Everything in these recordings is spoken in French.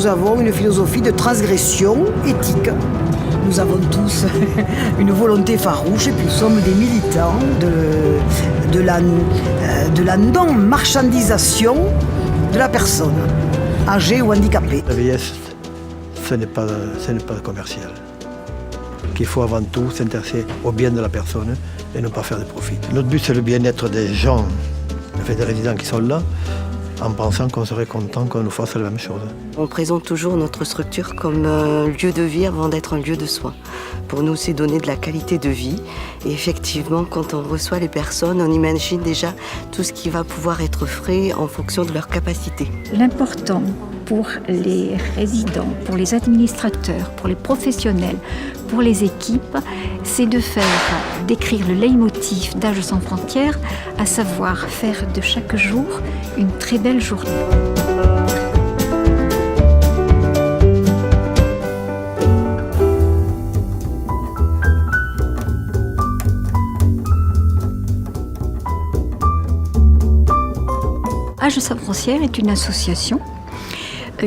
nous avons une philosophie de transgression éthique. Nous avons tous une volonté farouche et puis nous sommes des militants de la non-marchandisation de la personne, âgée ou handicapée. La vieillesse, ce n'est pas commercial. Qu'il faut avant tout s'intéresser au bien de la personne et ne pas faire de profit. Notre but, c'est le bien-être des gens, des résidents qui sont là, en pensant qu'on serait content qu'on nous fasse la même chose. On présente toujours notre structure comme un lieu de vie avant d'être un lieu de soins. Pour nous, c'est donner de la qualité de vie. Et effectivement, quand on reçoit les personnes, on imagine déjà tout ce qui va pouvoir être fait en fonction de leur capacité. L'important pour les résidents, pour les administrateurs, pour les professionnels, pour les équipes, c'est d'écrire le leitmotiv d'Âge sans frontières, à savoir faire de chaque jour une très belle journée. Âge sans frontières est une association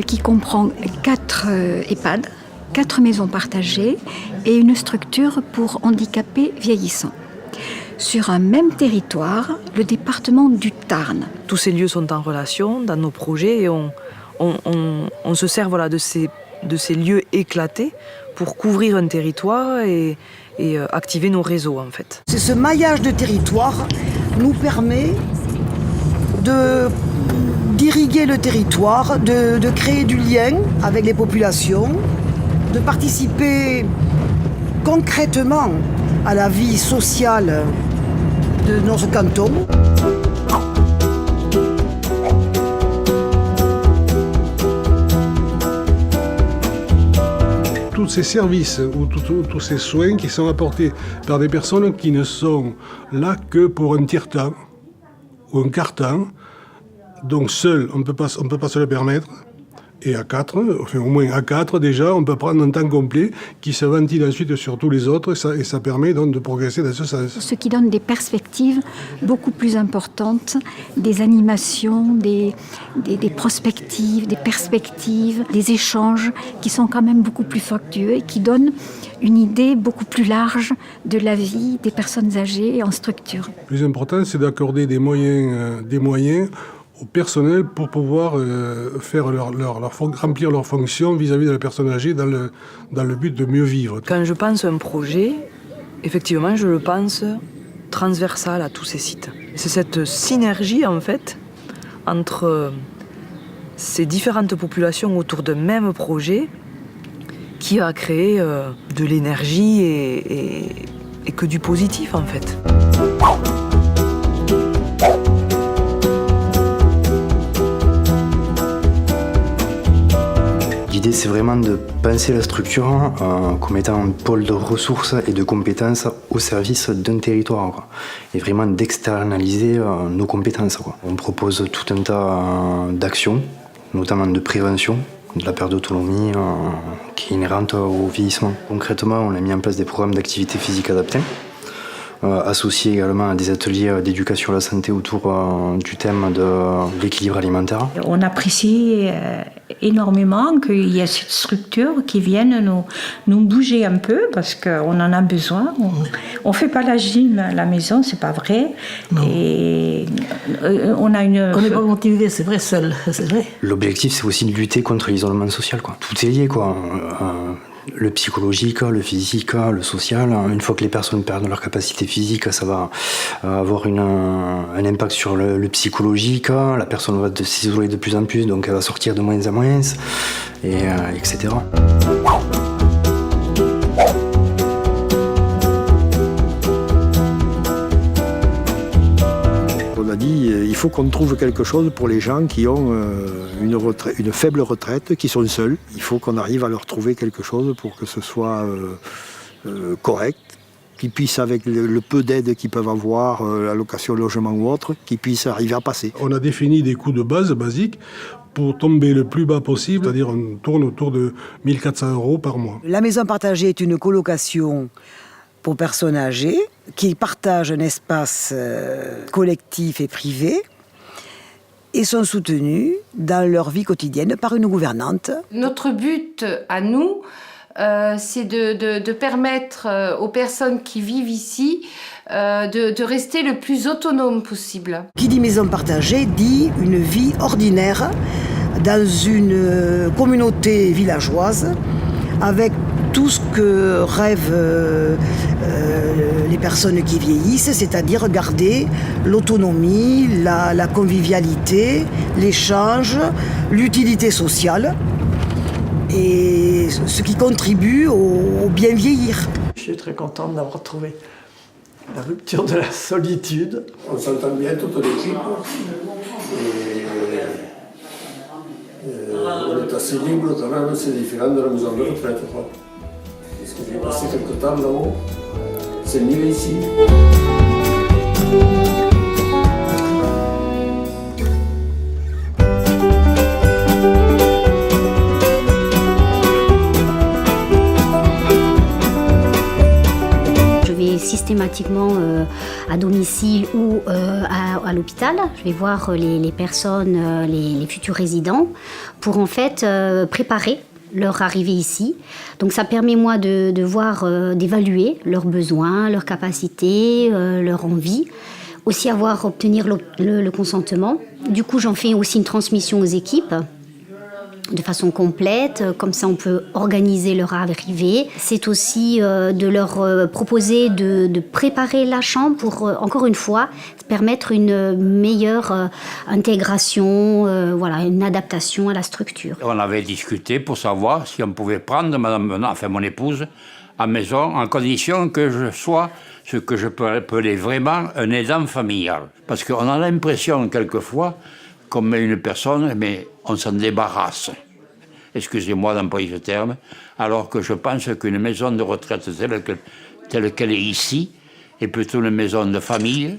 qui comprend 4 EHPAD, 4 maisons partagées et une structure pour handicapés vieillissants. Sur un même territoire, le département du Tarn. Tous ces lieux sont en relation dans nos projets et on se sert de ces lieux éclatés pour couvrir un territoire et activer nos réseaux en fait. C'est ce maillage de territoire nous permet d'irriguer le territoire, de créer du lien avec les populations, de participer concrètement à la vie sociale de notre canton. Tous ces services ou tous ces soins qui sont apportés par des personnes qui ne sont là que pour un tiers-temps ou un quart-temps. Donc seul, on ne peut pas se le permettre. Et à 4, enfin au moins à 4 déjà, on peut prendre un temps complet qui se ventile ensuite sur tous les autres et ça permet donc de progresser dans ce sens. Ce qui donne des perspectives beaucoup plus importantes, des animations, des prospectives, des perspectives, des échanges qui sont quand même beaucoup plus fructueux et qui donnent une idée beaucoup plus large de la vie des personnes âgées en structure. Le plus important, c'est d'accorder des moyens au personnel pour pouvoir remplir leurs fonctions vis-à-vis de la personne âgée dans le but de mieux vivre. Quand je pense à un projet, effectivement, je le pense transversal à tous ces sites. C'est cette synergie, en fait, entre ces différentes populations autour d'un même projet qui a créé de l'énergie et que du positif, en fait. L'idée, c'est vraiment de penser la structure comme étant un pôle de ressources et de compétences au service d'un territoire, quoi. Et vraiment d'externaliser nos compétences, quoi. On propose tout un tas d'actions, notamment de prévention de la perte d'autonomie qui est inhérente au vieillissement. Concrètement, on a mis en place des programmes d'activité physique adaptée, associés également à des ateliers d'éducation à la santé autour du thème de l'équilibre alimentaire. On apprécie énormément qu'il y ait cette structure qui vienne nous bouger un peu parce qu'on en a besoin. On ne fait pas la gym à la maison, c'est pas vrai. Non. Et on n'est pas motivé, c'est vrai, seul, c'est vrai. L'objectif, c'est aussi de lutter contre l'isolement social, quoi. Tout est lié, quoi. Le psychologique, le physique, le social. Une fois que les personnes perdent leur capacité physique, ça va avoir un impact sur le psychologique. La personne va s'isoler de plus en plus, donc elle va sortir de moins en moins, etc. On a dit il faut qu'on trouve quelque chose pour les gens qui ont une faible retraite, qui sont seuls. Il faut qu'on arrive à leur trouver quelque chose pour que ce soit correct, qu'ils puissent, avec le peu d'aide qu'ils peuvent avoir, allocation logement ou autre, qu'ils puissent arriver à passer. On a défini des coûts de base basiques pour tomber le plus bas possible, c'est-à-dire on tourne autour de 1 400 € par mois. La maison partagée est une colocation pour personnes âgées qui partagent un espace collectif et privé. et sont soutenus dans leur vie quotidienne par une gouvernante. Notre but à nous, c'est de permettre aux personnes qui vivent ici de rester le plus autonome possible. Qui dit maison partagée dit une vie ordinaire dans une communauté villageoise avec tout ce que rêvent les personnes qui vieillissent, c'est-à-dire garder l'autonomie, la convivialité, l'échange, l'utilité sociale et ce qui contribue au bien vieillir. Je suis très contente d'avoir trouvé la rupture de la solitude. On s'entend bien, toute l'équipe. On est assez libre quand même, c'est différent de la maison de retraite. Parce que j'ai passé quelques temps là-haut. C'est mieux ici. Systématiquement à domicile ou à l'hôpital. Je vais voir les personnes, les futurs résidents, pour en fait préparer leur arrivée ici. Donc ça permet moi de voir, d'évaluer leurs besoins, leurs capacités, leur envie. Aussi obtenir le consentement. Du coup, j'en fais aussi une transmission aux équipes de façon complète, comme ça on peut organiser leur arrivée. C'est aussi de leur proposer de préparer la chambre pour, encore une fois, permettre une meilleure intégration, voilà, une adaptation à la structure. On avait discuté pour savoir si on pouvait prendre mon épouse à maison en condition que je sois ce que je peux appeler vraiment un aidant familial. Parce qu'on a l'impression quelquefois qu'on met une personne, mais on s'en débarrasse. Excusez-moi d'employer ce terme, alors que je pense qu'une maison de retraite telle qu'elle est ici est plutôt une maison de famille,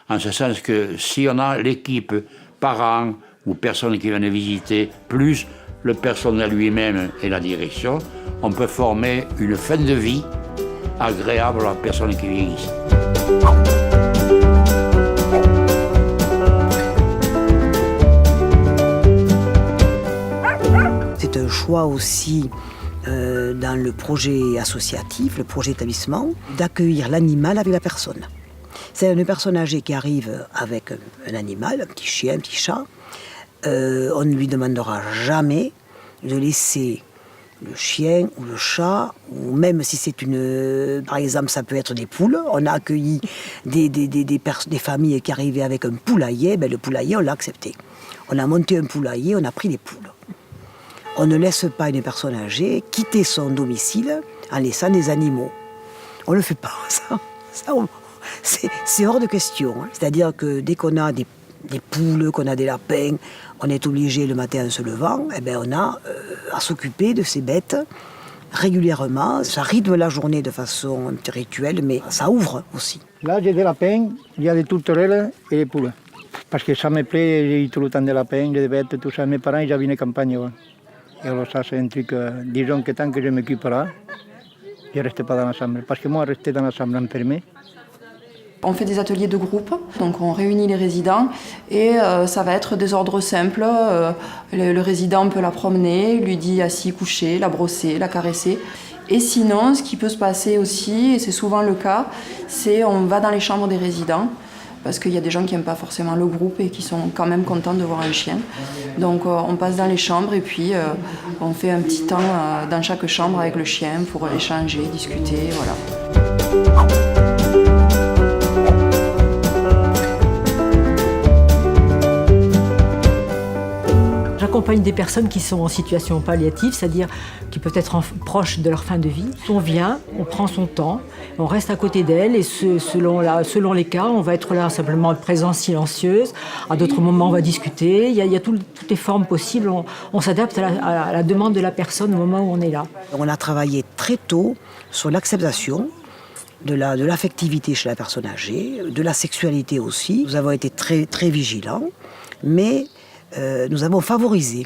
en ce sens que si on a l'équipe, parents ou personnes qui viennent visiter, plus le personnel lui-même et la direction, on peut former une fin de vie agréable à la personne qui vient ici. C'est un choix aussi dans le projet associatif, le projet établissement, d'accueillir l'animal avec la personne. C'est une personne âgée qui arrive avec un animal, un petit chien, un petit chat. On ne lui demandera jamais de laisser le chien ou le chat, ou même si c'est par exemple, ça peut être des poules. On a accueilli des familles qui arrivaient avec un poulailler. Ben, le poulailler, on l'a accepté. On a monté un poulailler, on a pris des poules. On ne laisse pas une personne âgée quitter son domicile en laissant des animaux. On ne le fait pas, ça c'est hors de question. Hein. C'est-à-dire que dès qu'on a des poules, qu'on a des lapins, on est obligé le matin en se levant, eh ben on a à s'occuper de ces bêtes régulièrement. Ça rythme la journée de façon rituelle, mais ça ouvre aussi. Là, j'ai des lapins, il y a des tourterelles et des poules. Parce que ça me plaît, j'ai tout le temps des lapins, des bêtes, tout ça. Mes parents, ils avaient une campagne. Ouais. Et alors ça, c'est un truc, disons que tant que je m'occupe là, je ne reste pas dans la chambre. Parce que moi, rester dans la chambre en permet. On fait des ateliers de groupe, donc on réunit les résidents et ça va être des ordres simples. Le résident peut la promener, lui dit assis, couché, la brosser, la caresser. Et sinon, ce qui peut se passer aussi, et c'est souvent le cas, c'est on va dans les chambres des résidents parce qu'il y a des gens qui n'aiment pas forcément le groupe et qui sont quand même contents de voir un chien. Donc on passe dans les chambres et puis on fait un petit temps dans chaque chambre avec le chien pour échanger, discuter, voilà. J'accompagne des personnes qui sont en situation palliative, c'est-à-dire qui peuvent être proches de leur fin de vie. On vient, on prend son temps, on reste à côté d'elles et selon les cas, on va être là simplement présence silencieuse. À d'autres moments, on va discuter. Il y a toutes les formes possibles. On s'adapte à la demande de la personne au moment où on est là. On a travaillé très tôt sur l'acceptation de l'affectivité chez la personne âgée, de la sexualité aussi. Nous avons été très, très vigilants, mais nous avons favorisé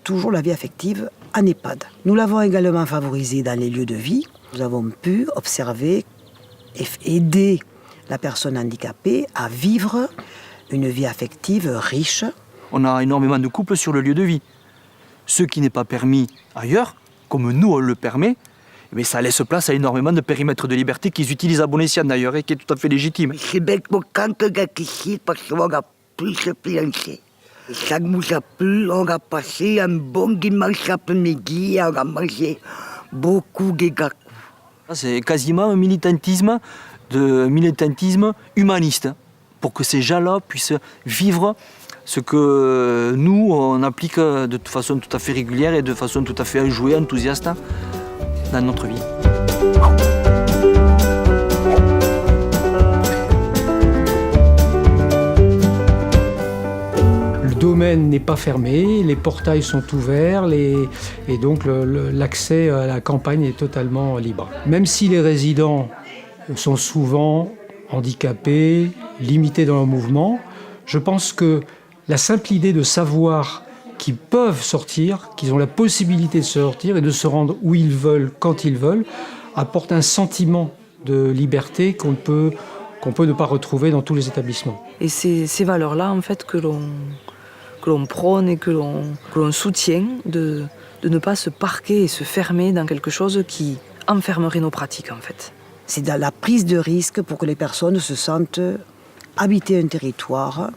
toujours la vie affective en EHPAD. Nous l'avons également favorisé dans les lieux de vie. Nous avons pu observer et aider la personne handicapée à vivre une vie affective riche. On a énormément de couples sur le lieu de vie. Ce qui n'est pas permis ailleurs, comme nous on le permet, mais ça laisse place à énormément de périmètres de liberté qu'ils utilisent à bon escient d'ailleurs et qui est tout à fait légitime. C'est bêtement quand on a quitté parce qu'on a pu se fiancer. Ça nous a plu, on a passé un bon dimanche après-midi, on a mangé beaucoup de gâteaux. C'est quasiment un militantisme humaniste, pour que ces gens-là puissent vivre ce que nous, on applique de façon tout à fait régulière et de façon tout à fait enjouée, enthousiaste dans notre vie. Le domaine n'est pas fermé, les portails sont ouverts et donc l'accès à la campagne est totalement libre. Même si les résidents sont souvent handicapés, limités dans leur mouvement, je pense que la simple idée de savoir qu'ils peuvent sortir, qu'ils ont la possibilité de sortir et de se rendre où ils veulent, quand ils veulent, apporte un sentiment de liberté qu'on peut ne pas retrouver dans tous les établissements. Et ces valeurs-là, en fait, que l'on prône et que l'on soutient, de ne pas se parquer et se fermer dans quelque chose qui enfermerait nos pratiques, en fait. C'est dans la prise de risque pour que les personnes se sentent habiter un territoire,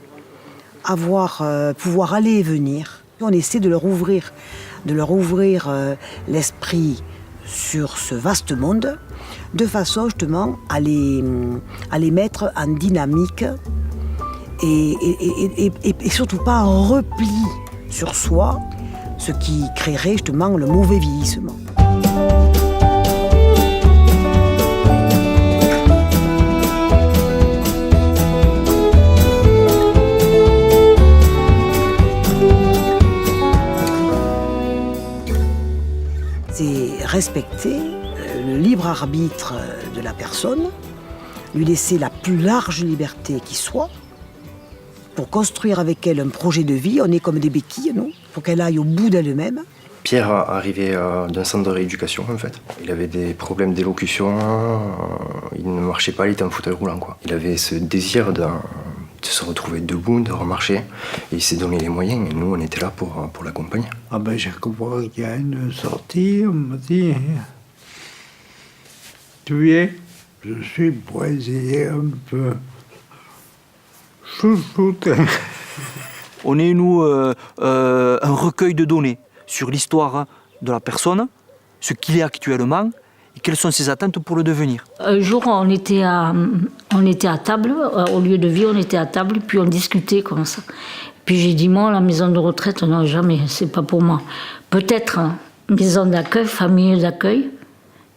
pouvoir aller et venir. On essaie de leur ouvrir l'esprit sur ce vaste monde, de façon justement à les mettre en dynamique et surtout pas en repli sur soi, ce qui créerait justement le mauvais vieillissement. C'est respecter le libre arbitre de la personne, lui laisser la plus large liberté qui soit, pour construire avec elle un projet de vie. On est comme des béquilles, nous, pour qu'elle aille au bout d'elle-même. Pierre arrivait d'un centre de rééducation, en fait. Il avait des problèmes d'élocution, il ne marchait pas, il était en fauteuil roulant, quoi. Il avait ce désir de se retrouver debout, de remarcher, et il s'est donné les moyens, et nous, on était là pour l'accompagner. Ah ben, j'ai compris qu'il y a une sortie, on m'a dit, tu viens? Je suis pour essayer un peu chouchouter. On est, nous, un recueil de données sur l'histoire de la personne, ce qu'il est actuellement, et quelles sont ses attentes pour le devenir. Un jour, on était à table, au lieu de vie, on était à table, puis on discutait comme ça. Puis j'ai dit, moi, la maison de retraite, non, jamais, c'est pas pour moi. Peut-être maison d'accueil, famille d'accueil.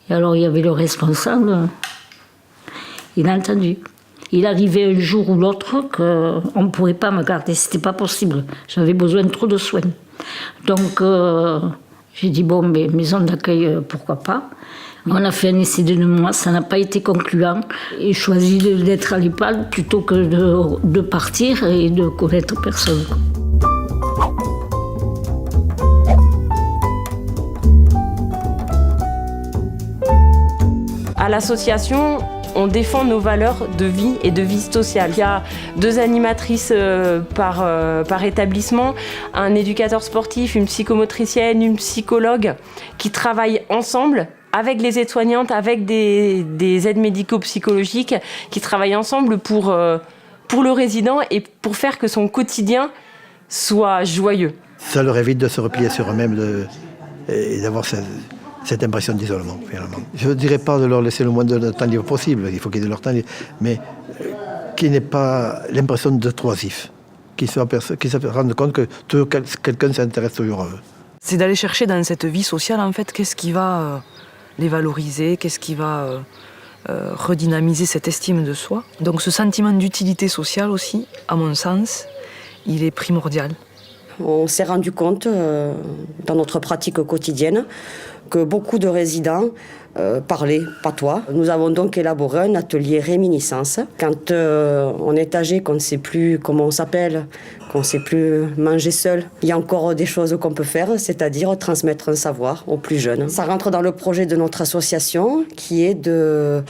Et alors, il y avait le responsable, il a entendu. Il arrivait un jour ou l'autre qu'on ne pourrait pas me garder, c'était pas possible. J'avais besoin de trop de soins. Donc, j'ai dit, bon, mais maison d'accueil, pourquoi pas. On a fait un essai de 2 mois, ça n'a pas été concluant. J'ai choisi d'être à l'EHPAD plutôt que de partir et de connaître personne. À l'association, on défend nos valeurs de vie et de vie sociale. Il y a 2 animatrices par établissement, un éducateur sportif, une psychomotricienne, une psychologue qui travaillent ensemble avec les aides-soignantes, avec des aides médico-psychologiques qui travaillent ensemble pour le résident et pour faire que son quotidien soit joyeux. Ça leur évite de se replier sur eux-mêmes et d'avoir cette impression d'isolement, finalement. Je ne dirais pas de leur laisser le moins de temps libre possible, il faut qu'ils aient leur temps libre, mais qu'ils n'aient pas l'impression d'être oisifs, qu'ils se rendent compte que quelqu'un s'intéresse toujours à eux. C'est d'aller chercher dans cette vie sociale, en fait, qu'est-ce qui va les valoriser, qu'est-ce qui va redynamiser cette estime de soi. Donc ce sentiment d'utilité sociale aussi, à mon sens, il est primordial. On s'est rendu compte dans notre pratique quotidienne que beaucoup de résidents parlaient patois. Nous avons donc élaboré un atelier réminiscence. Quand on est âgé, qu'on ne sait plus comment on s'appelle, qu'on ne sait plus manger seul, il y a encore des choses qu'on peut faire, c'est-à-dire transmettre un savoir aux plus jeunes. Ça rentre dans le projet de notre association qui est de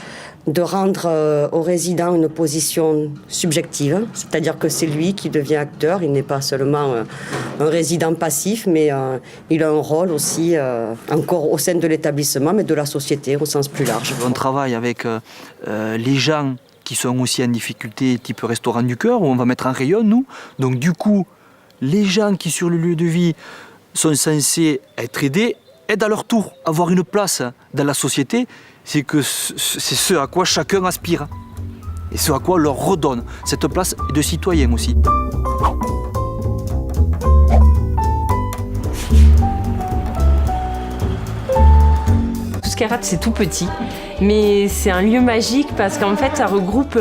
de rendre au résident une position subjective, c'est-à-dire que c'est lui qui devient acteur, il n'est pas seulement un résident passif, mais il a un rôle aussi encore au sein de l'établissement, mais de la société au sens plus large. On travaille avec les gens qui sont aussi en difficulté, type restaurant du cœur, où on va mettre en rayon, nous. Donc du coup, les gens qui sur le lieu de vie sont censés être aidés, aident à leur tour à avoir une place dans la société. C'est ce à quoi chacun aspire et ce à quoi on leur redonne cette place de citoyen aussi. Tusquerat, c'est tout petit, mais c'est un lieu magique parce qu'en fait, ça regroupe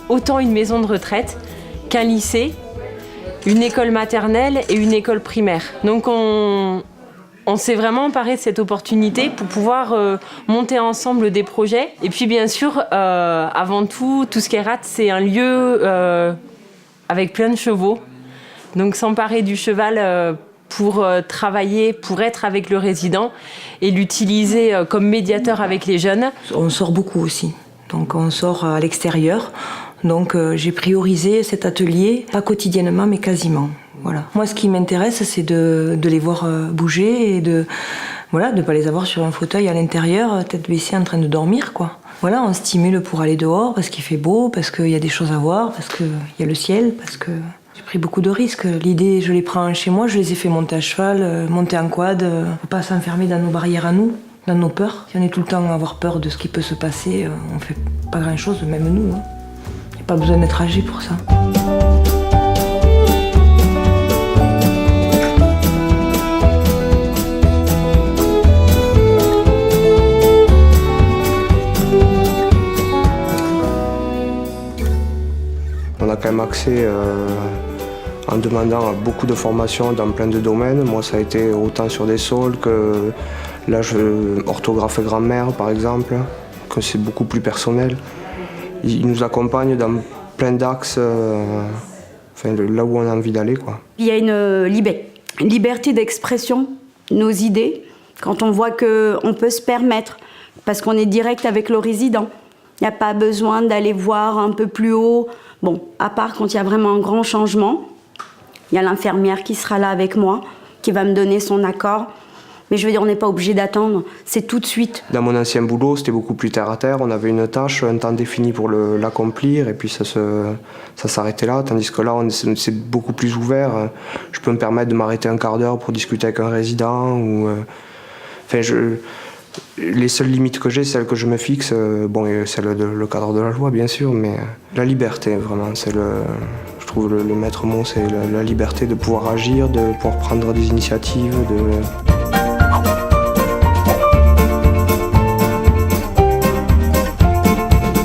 autant une maison de retraite qu'un lycée, une école maternelle et une école primaire. Donc on s'est vraiment emparé de cette opportunité pour pouvoir monter ensemble des projets. Et puis bien sûr, avant tout, Tusquerat, c'est un lieu avec plein de chevaux. Donc s'emparer du cheval pour travailler, pour être avec le résident et l'utiliser comme médiateur avec les jeunes. On sort beaucoup aussi, donc on sort à l'extérieur. Donc j'ai priorisé cet atelier, pas quotidiennement mais quasiment. Voilà. Moi ce qui m'intéresse c'est de les voir bouger et de ne pas les avoir sur un fauteuil à l'intérieur, tête baissée en train de dormir, quoi. Voilà, on stimule pour aller dehors parce qu'il fait beau, parce qu'il y a des choses à voir, parce qu'il y a le ciel, parce que j'ai pris beaucoup de risques. L'idée, je les prends chez moi, je les ai fait monter à cheval, monter en quad. Faut pas s'enfermer dans nos barrières à nous, dans nos peurs. Si on est tout le temps à avoir peur de ce qui peut se passer, on fait pas grand-chose, même nous. Hein. Y a pas besoin d'être âgé pour ça. On a quand même accès en demandant à beaucoup de formations dans plein de domaines. Moi, ça a été autant sur des sols que là, orthographe et grammaire, par exemple, que c'est beaucoup plus personnel. Ils nous accompagnent dans plein d'axes, là où on a envie d'aller, quoi. Il y a une liberté d'expression, nos idées, quand on voit qu'on peut se permettre, parce qu'on est direct avec le résident. Il n'y a pas besoin d'aller voir un peu plus haut. Bon, à part quand il y a vraiment un grand changement, il y a l'infirmière qui sera là avec moi, qui va me donner son accord. Mais je veux dire, on n'est pas obligé d'attendre, c'est tout de suite. Dans mon ancien boulot, c'était beaucoup plus terre à terre. On avait une tâche, un temps défini pour l'accomplir, et puis ça s'arrêtait là. Tandis que là, c'est beaucoup plus ouvert. Je peux me permettre de m'arrêter un quart d'heure pour discuter avec un résident. Les seules limites que j'ai, celles que je me fixe, et c'est le cadre de la loi, bien sûr, mais la liberté, vraiment, je trouve le maître mot, c'est la liberté de pouvoir agir, de pouvoir prendre des initiatives.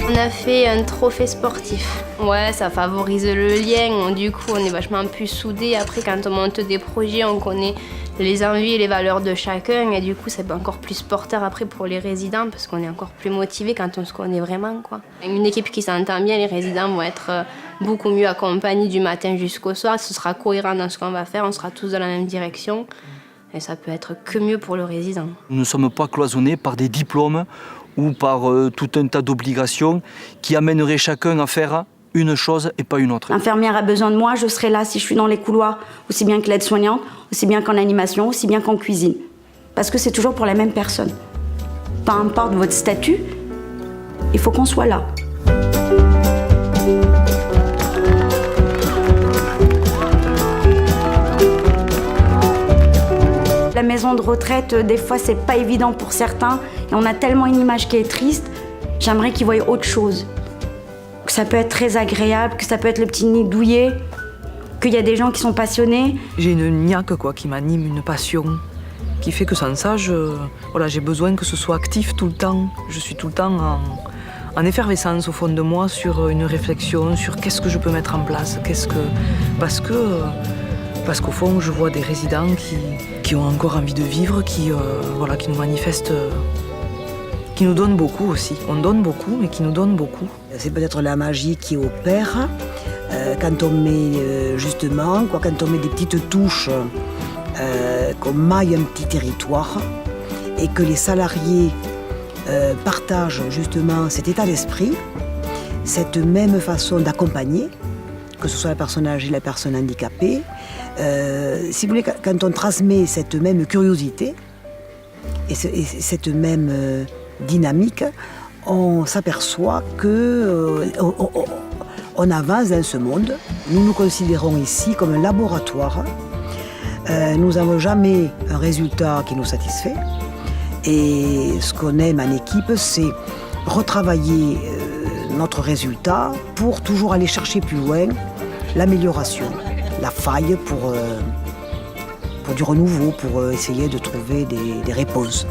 On a fait un trophée sportif. Ouais, ça favorise le lien, du coup on est vachement plus soudés. Après quand on monte des projets, on connaît les envies et les valeurs de chacun et du coup c'est encore plus porteur après pour les résidents parce qu'on est encore plus motivés quand on se connaît vraiment, quoi. Une équipe qui s'entend bien, les résidents vont être beaucoup mieux accompagnés du matin jusqu'au soir, ce sera cohérent dans ce qu'on va faire, on sera tous dans la même direction et ça peut être que mieux pour le résident. Nous ne sommes pas cloisonnés par des diplômes ou par tout un tas d'obligations qui amèneraient chacun à faire une chose et pas une autre. L'infirmière a besoin de moi, je serai là si je suis dans les couloirs, aussi bien que l'aide-soignante, aussi bien qu'en animation, aussi bien qu'en cuisine. Parce que c'est toujours pour la même personne. Peu importe votre statut, il faut qu'on soit là. La maison de retraite, des fois, c'est pas évident pour certains. Et on a tellement une image qui est triste. J'aimerais qu'ils voient autre chose. Que ça peut être très agréable, que ça peut être le petit nid douillet, qu'il y a des gens qui sont passionnés. J'ai une niaque, quoi, qui m'anime, une passion, qui fait que sans ça, j'ai besoin que ce soit actif tout le temps. Je suis tout le temps en effervescence au fond de moi sur une réflexion, sur qu'est-ce que je peux mettre en place, parce qu'au fond, je vois des résidents qui ont encore envie de vivre, qui nous manifestent, qui nous donnent beaucoup aussi. On donne beaucoup, mais qui nous donnent beaucoup. C'est peut-être la magie qui opère quand on met quand on met des petites touches, qu'on maille un petit territoire et que les salariés partagent justement cet état d'esprit, cette même façon d'accompagner, que ce soit la personne âgée, la personne handicapée. Si vous voulez, quand on transmet cette même curiosité et cette même dynamique, on s'aperçoit que on avance dans ce monde. Nous nous considérons ici comme un laboratoire. Nous n'avons jamais un résultat qui nous satisfait. Et ce qu'on aime en équipe, c'est retravailler notre résultat pour toujours aller chercher plus loin l'amélioration, la faille pour du renouveau, pour essayer de trouver des réponses.